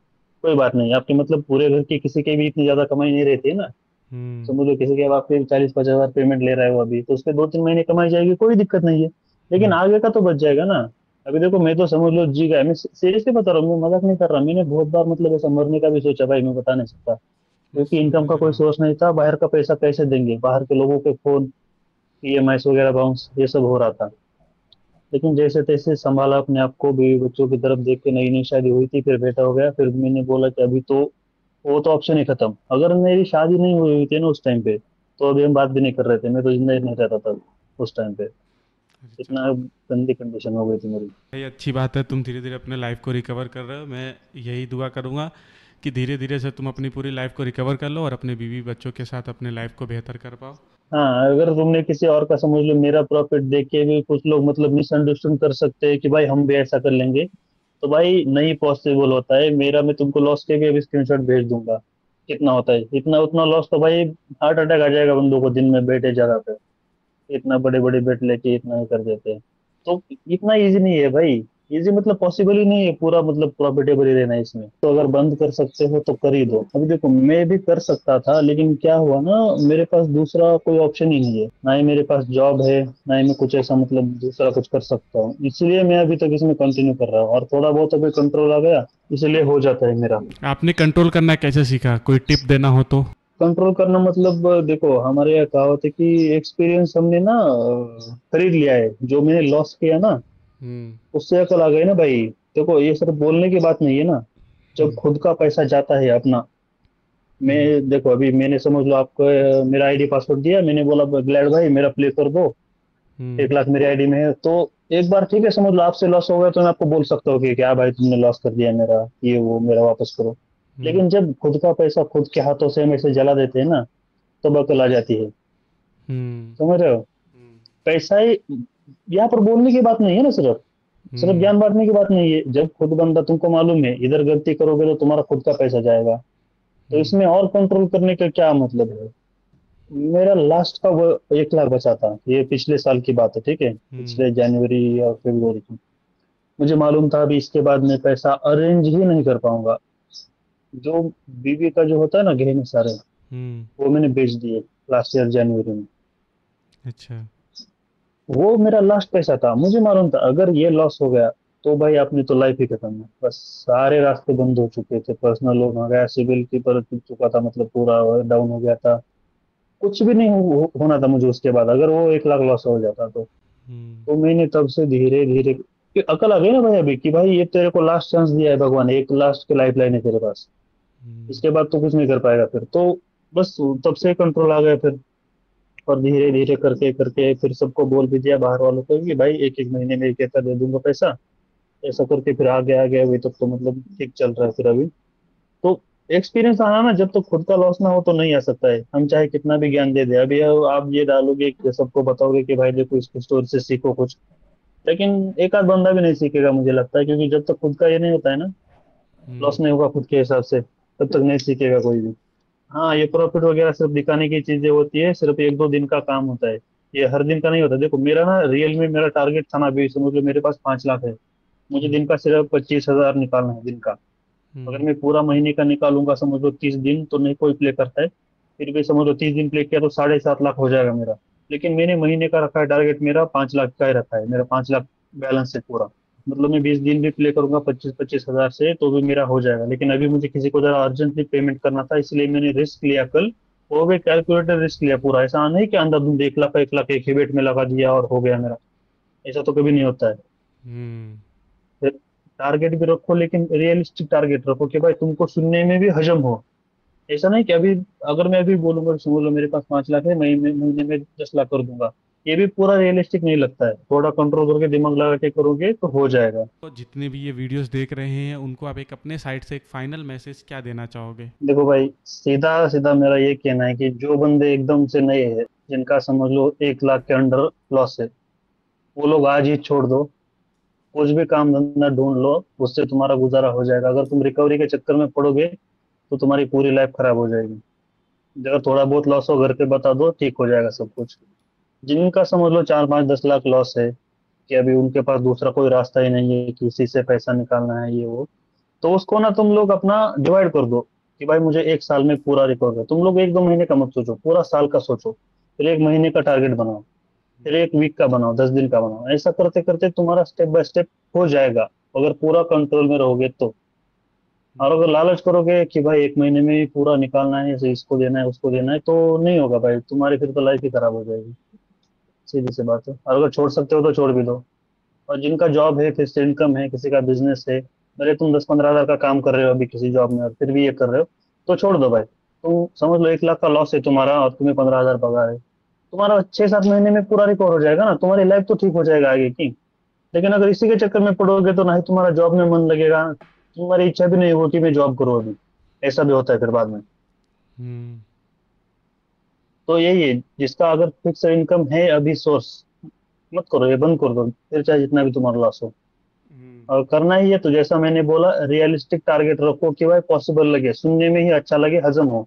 कोई बात नहीं, आपके मतलब पूरे घर की किसी के भी इतनी ज्यादा कमाई नहीं रहती है ना। हम्म। समझ लो किसी के बाप के 40 50 हजार पेमेंट ले रहा है वो अभी, तो उसके 2 3 महीने कमाई जाएगी, कोई दिक्कत नहीं है। लेकिन हम्म। आगे का तो बच जाएगा ना। अभी देखो मैं तो समझ लो जी गया, मैं सीरियसली बता रहा हूँ, मैं मजाक नहीं कर रहा, मैंने बहुत बार मतलब ऐसा मरने का भी सोचा भाई, मैं बता नहीं सकता, मैं क्योंकि इनकम समझ का रहा कोई हूँ। सोर्स नहीं था, बाहर का पैसा कैसे देंगे, बाहर के लोगों के फोन, ईएमआई वगैरह बाउंस, ये सब हो रहा था। लेकिन जैसे तैसे संभाला अपने आप को, भी बच्चों की तरफ देख के, नई नई शादी हुई थी, फिर बेटा हो गया, फिर मैंने बोला कि अभी तो वो तो ऑप्शन ही खत्म, अगर मेरी शादी नहीं हुई हुई थी ना उस टाइम पे, तो अभी हम बात भी नहीं कर रहे थे, मैं तो जिंदा ही नहीं रहता था उस टाइम पे। अरे इतना चलो गंदी कंडीशन हो गई थी मेरी। भाई, अच्छी बात है, तुम धीरे धीरे अपने लाइफ को रिकवर कर रहे हो। मैं यही दुआ करूंगा कि धीरे धीरे से तुम अपनी पूरी लाइफ को रिकवर कर लो और अपने बीवी बच्चों के साथ अपने लाइफ को बेहतर कर पाओ। हाँ, अगर तुमने किसी और का समझ लो मेरा प्रॉफिट देख के भी कुछ लोग मतलब मिसअंडरस्टैंड कर सकते हैं कि भाई हम भी ऐसा कर लेंगे, तो भाई नहीं पॉसिबल होता है मेरा, मैं तुमको लॉस के भी अभी स्क्रीनशॉट भेज दूंगा। कितना होता है इतना उतना लॉस, तो भाई हार्ट अटैक आ जाएगा बंदों को दिन में बैठे जगह पे, इतना बड़े बड़े बेट लेके इतना ही कर देते हैं। तो इतना इजी नहीं है भाई, इजी मतलब पॉसिबल ही नहीं है पूरा मतलब प्रॉफिटेबल ही रहना है इसमें, तो अगर बंद कर सकते हो तो कर ही दो। अभी देखो मैं भी कर सकता था, लेकिन क्या हुआ ना, मेरे पास दूसरा कोई ऑप्शन ही नहीं है, ना ही मेरे पास जॉब है, ना ही मैं कुछ ऐसा मतलब दूसरा कुछ कर सकता हूँ, इसलिए मैं अभी तक इसमें कंटिन्यू कर रहा हूँ, और थोड़ा बहुत अभी कंट्रोल आ गया, इसलिए हो जाता है मेरा। आपने कंट्रोल करना कैसे सीखा, कोई टिप देना हो तो? कंट्रोल करना मतलब देखो, हमारे यहाँ कहावत है कि एक्सपीरियंस हमने ना खरीद लिया है, जो मैंने लॉस किया ना, हम्म। उससे अकल आ गई ना भाई। देखो ये सिर्फ बोलने की बात नहीं है ना, जब हम्म। खुद का पैसा जाता है अपना, हम्म। मैं देखो अभी मैंने समझ लो आपको मेरा आईडी पासवर्ड दिया, मैंने बोला ग्लैड भाई मेरा प्ले कर दो, हम्म। 1 लाख मेरी आईडी में है, तो एक बार ठीक है समझ लो आपसे लॉस हो गया, तो मैं आपको बोल सकता हूँ कि क्या भाई तुमने लॉस कर दिया मेरा, ये वो मेरा वापस करो। हम्म। लेकिन जब खुद का पैसा खुद के हाथों से हम ऐसे जला देते हैं ना, तब अकल आ जाती है। हम्म। समझ रहे हो, पैसा ही, यहाँ पर बोलने की बात नहीं है ना, सिर्फ सिर्फ हम्म। ज्ञान बांटने की बात नहीं है, जब खुद बंदा तुमको मालूम है इधर गलती करोगे तो तुम्हारा खुद का पैसा जाएगा, तो हम्म। इसमें और कंट्रोल करने का क्या मतलब है। मेरा लास्ट का वो 1 लाख बचा था, ये पिछले साल की बात है, ठीक है, हम्म। पिछले जनवरी या फरवरी की। मुझे मालूम था अभी इसके बाद मैं पैसा अरेंज ही नहीं कर पाऊंगा, जो बीवी का जो होता है ना गहने सारे, हम्म। वो मैंने बेच दिए लास्ट ईयर जनवरी में। अच्छा। वो मेरा लास्ट पैसा था, मुझे मालूम था अगर ये लॉस हो गया तो भाई अपनी तो लाइफ ही खत्म है, बस सारे रास्ते बंद हो चुके थे, पर्सनल लोन हो गया, सिविल की पर टूट चुका था, मतलब पूरा डाउन हो गया था, कुछ भी नहीं होना था मुझे उसके बाद, अगर वो 1 लाख लॉस हो जाता हम्म। तो मैंने तब से धीरे धीरे कि अकल आ गई ना भाई अभी, कि भाई ये तेरे को लास्ट चांस दिया है भगवान, एक लास्ट की लाइफ लाइन है तेरे पास, हम्म। इसके बाद तो कुछ नहीं कर पाएगा फिर तो, बस तब से कंट्रोल आ गया फिर। और धीरे धीरे करके करके फिर सबको बोल भी दिया बाहर वालों को कि भाई एक एक महीने में कहता दे दूंगा पैसा, ऐसा करके फिर आगे अभी तक तो मतलब ठीक चल रहा है फिर अभी। तो एक्सपीरियंस आना ना, जब तक खुद का लॉस ना हो तो नहीं आ सकता है, हम चाहे कितना भी ज्ञान दे दे, अभी आप ये डालोगे कि सबको बताओगे कि भाई देखो इसकी स्टोरी से सीखो कुछ, लेकिन एक आध बंदा भी नहीं सीखेगा मुझे लगता है, क्योंकि जब तक खुद का ये नहीं होता है ना, लॉस हम्म। नहीं होगा खुद के हिसाब से, तब तक नहीं सीखेगा कोई भी। हाँ, ये प्रॉफिट वगैरह सिर्फ दिखाने की चीजें होती है, सिर्फ 1 2 दिन का काम होता है, ये हर दिन का नहीं होता। देखो मेरा ना रियल में मेरा टारगेट था ना, अभी समझ लो मेरे पास 5 लाख है, मुझे हम्म। दिन का सिर्फ 25 हजार निकालना है दिन का। अगर हम्म। मैं पूरा महीने का निकालूंगा समझ लो 30 दिन, तो नहीं कोई प्ले करता है, फिर भी समझ लो 30 दिन प्ले किया तो 7.5 लाख हो जाएगा मेरा। लेकिन मैंने महीने का रखा है टारगेट, मेरा 5 लाख का ही रखा है, मेरा 5 लाख बैलेंस है पूरा। मतलब मैं 20 दिन भी प्ले करूंगा 25 25 हजार से तो भी मेरा हो जाएगा, लेकिन अभी मुझे किसी को जरा अर्जेंटली पेमेंट करना था, इसलिए मैंने रिस्क लिया कल, वो भी कैलकुलेटेड रिस्क लिया पूरा, ऐसा नहीं कि अंधाधुंध 1 लाख 1 लाख एक ही बेट में लगा दिया और हो गया मेरा, ऐसा तो कभी नहीं होता है। हम्म। टारगेट भी रखो, लेकिन रियलिस्टिक टारगेट रखो कि भाई तुमको सुनने में भी हजम हो। ऐसा नहीं कि अभी, अगर मैं अभी बोलूंगा कि सुन लो मेरे पास 5 लाख है, महीने महीने में 10 लाख कर दूंगा, ये भी पूरा रियलिस्टिक नहीं लगता है। थोड़ा कंट्रोल करके दिमाग लगा के करोगे तो हो जाएगा। तो जितने भी ये वीडियोस देख रहे हैं उनको आप एक अपने साइड से एक फाइनल मैसेज क्या देना चाहोगे? देखो भाई, सीधा सीधा मेरा ये कहना है कि जो बंदे एकदम से नए हैं, जिनका समझ लो 1 लाख के अंडर लॉस है, वो लोग आज ही छोड़ दो। कुछ भी काम धंधा ढूंढ लो, उससे तुम्हारा गुजारा हो जाएगा। अगर तुम रिकवरी के चक्कर में पड़ोगे तो तुम्हारी पूरी लाइफ खराब हो जाएगी। अगर थोड़ा बहुत लॉस हो घर पे बता दो, ठीक हो जाएगा सब कुछ। जिनका समझ लो 4 5 10 लाख लॉस है, कि अभी उनके पास दूसरा कोई रास्ता ही नहीं है कि इसी से पैसा निकालना है ये वो, तो उसको ना तुम लोग अपना डिवाइड कर दो कि भाई मुझे 1 साल में पूरा रिकवर है। तुम लोग 1 2 महीने का मत सोचो, पूरा साल का सोचो। फिर 1 महीने का टारगेट बनाओ, फिर 1 वीक का बनाओ, 10 दिन का बनाओ। ऐसा करते करते तुम्हारा स्टेप बाय स्टेप हो जाएगा, अगर पूरा कंट्रोल में रहोगे तो। और अगर लालच करोगे कि भाई 1 महीने में ही पूरा निकालना है, इसे इसको देना है उसको देना है, तो नहीं होगा भाई तुम्हारी, फिर तो लाइफ ही खराब हो जाएगी। सीधी सी बात है। और अगर छोड़ सकते हो तो छोड़ भी दो। और जिनका जॉब है, फिक्स इनकम है, किसी का बिजनेस है, भले तुम 10 15 हज़ार का काम कर रहे हो अभी किसी जॉब में और फिर भी ये कर रहे हो, तो छोड़ दो भाई। तुम समझ लो 1 लाख का लॉस है तुम्हारा और तुम्हें 15 हज़ार पगार है, तुम्हारा 6 7 महीने में पूरा रिकवर हो जाएगा ना, तुम्हारी लाइफ तो ठीक हो जाएगा आगे की। लेकिन अगर इसी के चक्कर में पड़ोगे तो ना ही तुम्हारा जॉब में मन लगेगा, तुम्हारी इच्छा भी नहीं होगी कि मैं जॉब करूँ अभी। ऐसा भी होता है फिर बाद में। हम्म। तो यही है, जिसका अगर फिक्स इनकम है अभी सोर्स, मत करो, ये बंद कर दो, फिर चाहे जितना भी तुम्हारा लॉस हो। हम्म। और करना ही है तो जैसा मैंने बोला, रियलिस्टिक टारगेट रखो कि भाई पॉसिबल लगे, सुनने में ही अच्छा लगे, हजम हो।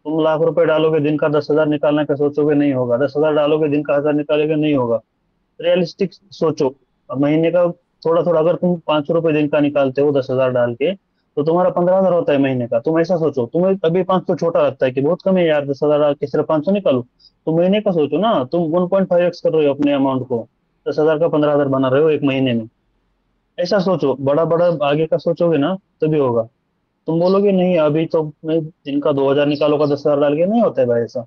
तुम लाख रुपए डालोगे, दिन का 10 हज़ार निकालने का सोचोगे, नहीं होगा। 10 हज़ार डालोगे, दिन का 1,000 निकालोगे, नहीं होगा। रियलिस्टिक सोचो। और महीने का थोड़ा थोड़ा, अगर तुम 500 रुपये दिन का निकालते हो 10 हज़ार डाल के, तो तुम्हारा 15 हज़ार होता है महीने का। तुम ऐसा सोचो, तुम्हें अभी 500 छोटा लगता है कि बहुत कम है यार, 10 हज़ार डाल के सिर्फ 500 निकालो। तो महीने का सोचो ना, तुम 1.5x कर रहे हो अपने अमाउंट को। 10 हज़ार का 15 हज़ार बना रहे हो एक महीने में। ऐसा सोचो, बड़ा बड़ा आगे का सोचोगे ना, तभी होगा। तुम बोलोगे नहीं अभी तो मैं दिन का 2 हज़ार निकालूंगा 10 हज़ार डाल के, नहीं होता है भाई ऐसा।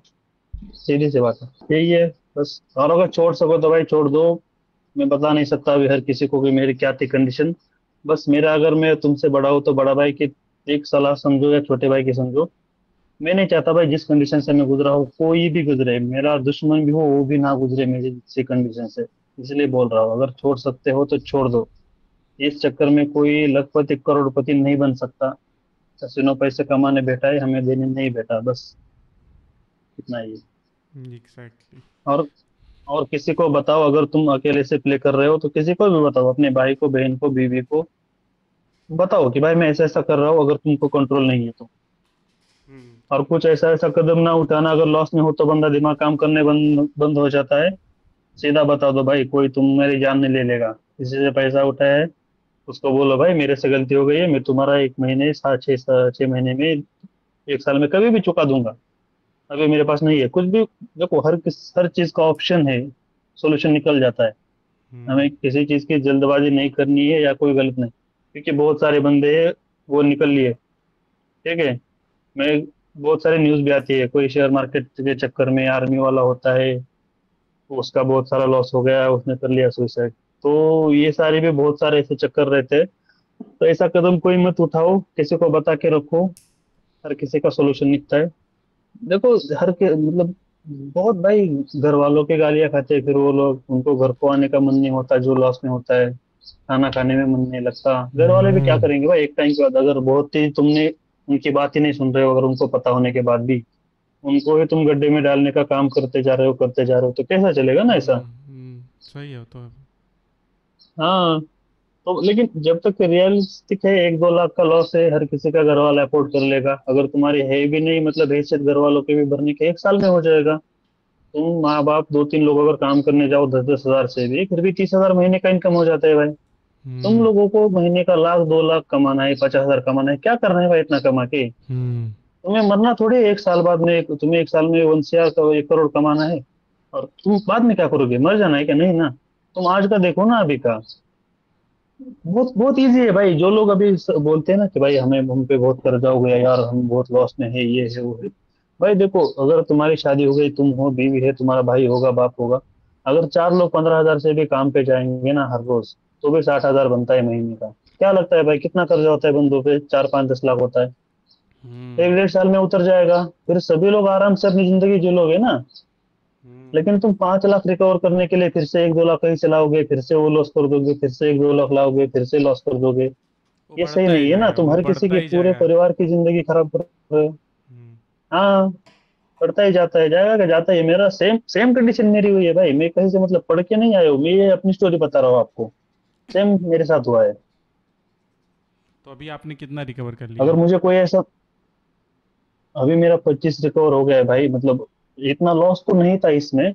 सीधी सी बात है, यही है बस। और अगर छोड़ सको तो भाई छोड़ दो। मैं बता नहीं सकता अभी हर किसी को कि मेरी क्या थी कंडीशन। बस मेरा, अगर मैं तुमसे बड़ा हूं तो बड़ा भाई की एक सलाह समझो या छोटे भाई की समझो। मैं नहीं चाहता भाई जिस कंडीशन से मैं गुजरा हूँ कोई भी गुजरे, मेरा दुश्मन भी हो वो भी ना गुजरे मेरी इसी कंडीशन से। इसलिए बोल रहा हूँ, अगर छोड़ सकते हो तो छोड़ दो। इस चक्कर में कोई लखपति करोड़पति नहीं बन सकता। कसिनो पैसे कमाने बैठा है, हमें देने नहीं बैठा, बस इतना ही है। एग्जैक्टली। और और किसी को बताओ, अगर तुम अकेले से प्ले कर रहे हो तो किसी को भी बताओ, अपने भाई को, बहन को, बीवी को बताओ कि भाई मैं ऐसा ऐसा कर रहा हूँ, अगर तुमको कंट्रोल नहीं है तो। हम्म। और कुछ ऐसा ऐसा कदम ना उठाना, अगर लॉस में हो तो बंदा दिमाग काम करने बंद बंद हो जाता है। सीधा बता दो भाई, कोई तुम मेरी जान नहीं ले लेगा। किसी से पैसा उठाया है, उसको बोलो भाई मेरे से गलती हो गई है, मैं तुम्हारा 1 महीने 6 महीने में, 1 साल में कभी भी चुका दूंगा। अभी मेरे पास नहीं है कुछ भी। देखो, हर चीज का ऑप्शन है, सोल्यूशन निकल जाता है। हम्म। हमें किसी चीज की जल्दबाजी नहीं करनी है या कोई गलत नहीं, क्योंकि बहुत सारे बंदे हैं, वो निकल लिए। ठीक है। मैं, बहुत सारी न्यूज भी आती है, कोई शेयर मार्केट के चक्कर में आर्मी वाला होता है, उसका बहुत सारा लॉस हो गया, उसने कर लिया सुसाइड। तो ये सारे भी बहुत सारे ऐसे चक्कर रहते हैं। तो ऐसा कदम कोई मत उठाओ, किसी को बता के रखो। हर किसी का सोल्यूशन निकलता है। देखो, हर के मतलब बहुत भाई घर वालों के गालियां खाते हैं, फिर वो लोग, उनको घर को आने का मन नहीं होता जो लॉस में होता है। खाना खाने में मन नहीं लगता। घर वाले भी क्या हम्म। करेंगे भाई, एक टाइम के बाद अगर बहुत ही तुमने उनकी बात ही नहीं सुन रहे हो, अगर उनको पता होने के बाद भी उनको ही तुम गड्ढे में डालने का काम करते जा रहे हो, करते जा रहे हो, तो कैसा चलेगा ना ऐसा। सही है तो। हाँ। तो लेकिन जब तक रियलिस्टिक है, 1 2 लाख का लॉस है, हर किसी का घर वाला अफोर्ड कर लेगा। अगर तुम्हारी है भी नहीं, मतलब हैसियत घर वालों के भी भरने के, 1 साल में हो जाएगा। तुम माँ बाप 2 3 लोग अगर काम करने जाओ 10 10 हज़ार से भी, फिर भी 30 हज़ार महीने का इनकम हो जाता है भाई। तुम हम्म। लोगों को महीने का 1 लाख 2 लाख कमाना है, 50 हज़ार कमाना है, क्या करना है भाई इतना कमा के। हम्म। तुम्हें मरना थोड़ी है 1 साल बाद में, तुम्हें 1 साल में 1 से 1 करोड़ कमाना है। और तुम बाद में क्या करोगे, मर जाना है क्या, नहीं ना। तुम आज का देखो ना अभी का। बहुत बहुत इजी है भाई। जो लोग अभी बोलते हैं ना कि भाई हमें, हम पे बहुत कर्जा हो गया यार, हम बहुत लॉस में है, ये है वो है। भाई देखो, अगर तुम्हारी शादी हो गई, तुम हो, बीवी है, तुम्हारा भाई होगा, बाप होगा, अगर 4 लोग 15 हज़ार से भी काम पे जाएंगे ना हर रोज, तो भी 60 हज़ार बनता है महीने का। क्या लगता है भाई कितना कर्जा होता है बंदों पे, 4 5 10 लाख होता है। हम्म। 1 1.5 साल में उतर जाएगा, फिर सभी लोग आराम से अपनी जिंदगी जी लोगे ना। लेकिन तुम 5 लाख रिकवर करने के लिए फिर से 1-2 लाख कहीं चलाओगे, फिर से वो लॉस कर दोगे, फिर से 1-2 लाख लाओगे, फिर से लॉस कर दोगे। वो ये सही बढ़ता ही नहीं है ना, जाएगा, तुम वो हर किसी बढ़ता के ही पूरे जाएगा। परिवार की जिंदगी खराब कर रहे हो। हम्म। हाँ, पढ़ता ही जाता है, जाएगा क्या, जाता ही है। मेरा सेम सेम कंडीशन मेरी हुई है भाई, मैं कहीं से मतलब पढ़ के नहीं आया हूँ, मैं ये अपनी स्टोरी बता रहा हूँ आपको। सेम मेरे साथ हुआ है। तो अभी आपने कितना रिकवर कर अगर लिया? मुझे कोई ऐसा, अभी मेरा 25 रिकवर हो गया है भाई, मतलब इतना लॉस तो नहीं था इसमें।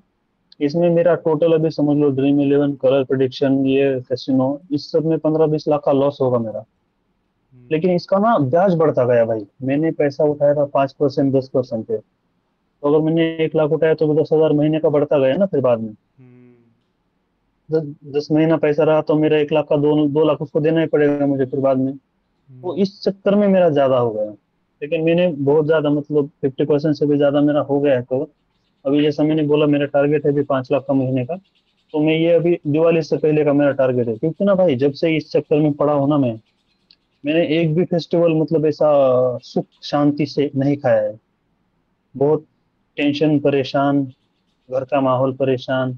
इसमें मेरा टोटल अभी समझ लो ड्रीम इलेवन, कलर प्रिडिक्शन, ये कैसीनो, इस सब में 15-20 लाख का लॉस होगा मेरा। हम्म। लेकिन इसका ना ब्याज बढ़ता गया भाई। मैंने पैसा उठाया था 5%, 10% पे। तो अगर मैंने 1 लाख उठाया तो 10,000 महीने का बढ़ता गया ना फिर बाद में। हम्म। 10 महीना पैसा रहा तो मेरा 1 लाख का 2 लाख उसको देना ही पड़ेगा मुझे फिर बाद में। तो हम्म। इस चक्कर में मेरा ज्यादा हो गया। लेकिन मैंने बहुत ज्यादा मतलब 50% से भी ज्यादा मेरा हो गया है। तो अभी जैसा मैंने बोला, मेरा टारगेट है अभी 5 लाख का महीने का। तो मैं ये अभी दिवाली से पहले का मेरा टारगेट है, क्योंकि ना भाई जब से इस चक्कर में पड़ा हूं ना मैंने एक भी फेस्टिवल मतलब ऐसा सुख शांति से नहीं खाया है। बहुत टेंशन, परेशान, घर का माहौल परेशान,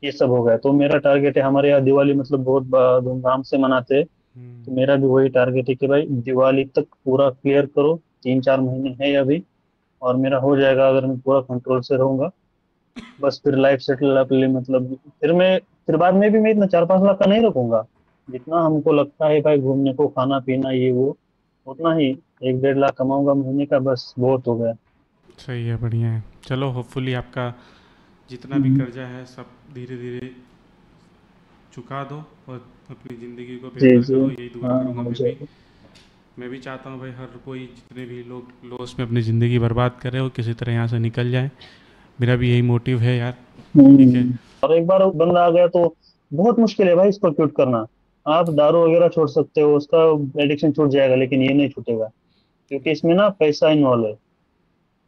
ये सब हो गया। तो मेरा टारगेट है, हमारे यहाँ दिवाली मतलब बहुत धूमधाम से मनाते हैं। हम्म। तो मेरा भी वही टारगेट है कि भाई दिवाली तक पूरा क्लियर करो। 3-4 महीने है अभी, और मेरा हो जाएगा अगर मैं पूरा कंट्रोल से रहूंगा। बस फिर लाइफ सेटल अपने मतलब फिर बाद में भी मैं इतना 4-5 लाख का नहीं रखूंगा। जितना हमको लगता है भाई घूमने को, खाना पीना, ये वो, उतना ही 1-1.5 लाख कमाऊंगा महीने का, बस बहुत हो गया। सही है, बढ़िया है। चलो, होपफुली आपका जितना भी हम्म। कर्जा है सब धीरे धीरे चुका दो और अपनी ज़िंदगी को जी बेहतर जी। करो, यही दुआ हाँ, करूँगा हो मैं भी। जाएगा। मैं भी चाहता हूँ भाई हर कोई, जितने भी लोग लॉस में अपनी ज़िंदगी बर्बाद कर रहे हो, किसी तरह यहाँ से निकल जाए। मेरा भी यही मोटिव है यार। ठीक है। और एक बार बंदा आ गया तो बहुत मुश्किल है भाई इसको क्विट करना। आप दारू वगैरह छोड़ सकते हो, उसका एडिक्शन छूट जाएगा, लेकिन ये नहीं छूटेगा, क्योंकि इसमें ना पैसा इन्वॉल्व है।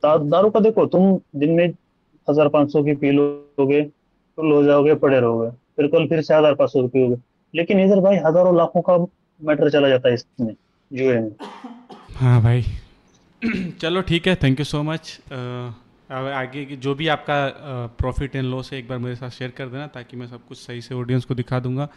दारू का देखो, तुम दिन में 1,000-500 की पी लोगे, फुल हो जाओगे, पड़े रहोगे, फिर कल फिर से 1,000-500 की पियोगे। लेकिन इधर भाई हजारों लाखों का मैटर चला जाता है इसमें, जुए में। हाँ भाई। चलो ठीक है, थैंक यू सो मच। अब आगे की जो भी आपका प्रॉफिट एंड लॉस है एक बार मेरे साथ शेयर कर देना, ताकि मैं सब कुछ सही से ऑडियंस को दिखा दूंगा।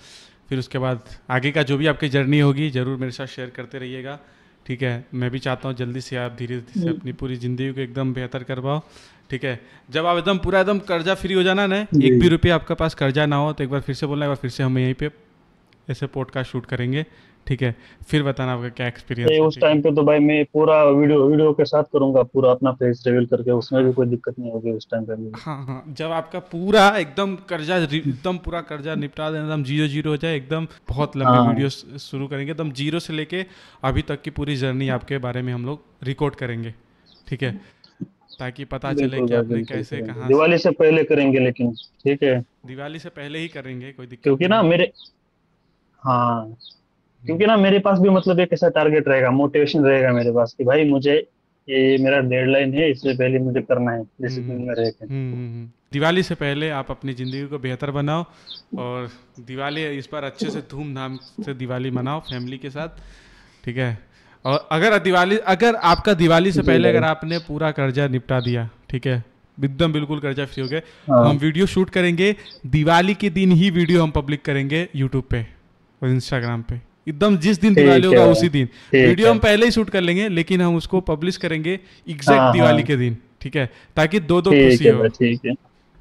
फिर उसके बाद आगे का जो भी आपकी जर्नी होगी ज़रूर मेरे साथ शेयर करते रहिएगा। ठीक है, मैं भी चाहता हूँ जल्दी से आप धीरे धीरे से अपनी पूरी ज़िंदगी को एकदम बेहतर कर पाओ। ठीक है, जब आप एकदम पूरा एकदम कर्जा फ्री हो जाना ना, एक भी जी। रुपया आपके पास कर्जा ना हो, तो एक बार फिर से बोलना, एक बार फिर से हम यहीं पे ऐसे पॉडकास्ट शूट करेंगे। ठीक है, फिर बताना आपका क्या एक्सपीरियंस है। उस ठीक है। टाइम पे तो भाई मैं पूरा वीडियो वीडियो के साथ करूंगा, पूरा अपना फेस रिवील करके, उसमें हाँ भी कोई दिक्कत नहीं होगी उस टाइम पे मुझे। हाँ हाँ, जब आपका पूरा एकदम कर्जा एकदम पूरा कर्जा निपटा देना, एकदम जीरो जीरो हो जाए एकदम, बहुत लंबी हाँ। वीडियो शुरू करेंगे एकदम जीरो से लेके अभी तक की पूरी जर्नी आपके बारे में हम लोग रिकॉर्ड करेंगे। ठीक है, ताकि पता चले बिल्कुल कि भाई, आपने बिल्कुल कैसे करेंगे, कहाँ से। दिवाली से पहले करेंगे लेकिन। ठीक है। दिवाली से पहले ही करेंगे, कोई दिक्कत क्योंकि नहीं ना है। मेरे, हाँ, हम्म। क्योंकि ना मेरे पास भी मतलब एक ऐसा टारगेट रहेगा, मोटिवेशन रहेगा मेरे पास कि भाई मुझे ये मेरा डेडलाइन है, इससे पहले मुझे करना है, हम्म। डिसिप्लिन में रह के। दिवाली से पहले आप अपनी ज़िंदगी को बेहतर बनाओ, और दिवाली इस बार अच्छे से धूमधाम से दिवाली मनाओ फैमिली के साथ। ठीक है, और अगर आपका दिवाली से जी पहले अगर भाई। आपने पूरा कर्जा निपटा दिया, ठीक है, एकदम बिल्कुल कर्जा फ्री हो गए, हम हाँ। वीडियो शूट करेंगे। दिवाली के दिन ही वीडियो हम पब्लिक करेंगे यूट्यूब पे और इंस्टाग्राम पे, एकदम जिस दिन दिवाली ठीक है होगा भाई। उसी दिन। ठीक वीडियो है। हम पहले ही शूट कर लेंगे, लेकिन हम उसको पब्लिश करेंगे एग्जैक्ट हाँ दिवाली हाँ। के दिन। ठीक है, ताकि दो दो ठीक खुशी है हो। भाई, ठीक है।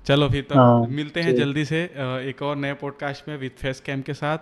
चलो फिर तब हाँ। मिलते हैं ठीक। जल्दी से एक और नए पॉडकास्ट में विद फेस कैम के साथ।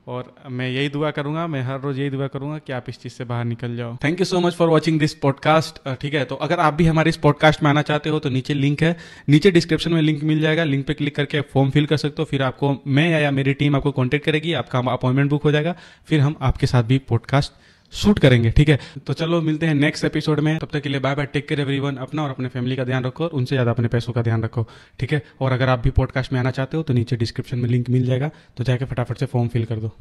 और मैं यही दुआ करूंगा, मैं हर रोज यही दुआ करूंगा कि आप इस चीज़ से बाहर निकल जाओ। Thank you so much for watching this podcast. ठीक है, तो अगर आप भी हमारे इस पॉडकास्ट में आना चाहते हो तो नीचे लिंक है, नीचे डिस्क्रिप्शन में लिंक मिल जाएगा, लिंक पे क्लिक करके आप फॉर्म फिल कर सकते हो। फिर आपको मैं या मेरी टीम आपको कॉन्टेक्ट करेगी, आपका अपॉइंटमेंट बुक हो जाएगा, फिर हम आपके साथ भी पॉडकास्ट शूट करेंगे। ठीक है, तो चलो मिलते हैं नेक्स्ट एपिसोड में। तब तक के लिए bye bye, take care everyone. अपना और अपने फैमिली का ध्यान रखो, और उनसे ज़्यादा अपने पैसों का ध्यान रखो। ठीक है, और अगर आप भी पॉडकास्ट में आना चाहते हो तो नीचे डिस्क्रिप्शन में लिंक मिल जाएगा, तो जाके फटाफट से फॉर्म फिल कर दो।